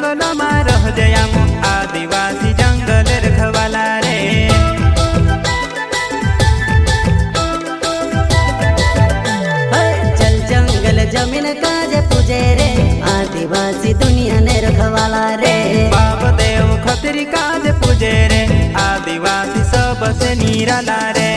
जंगलમાં રહજે આમ आदिवासी जंगल रखवाला रे। चल जंगल जमीन काजे पूजे रे आदिवासी दुनिया ने रखवाला रे। बाप देव खतरी काजे पूजे रे आदिवासी सबसे निराला रे।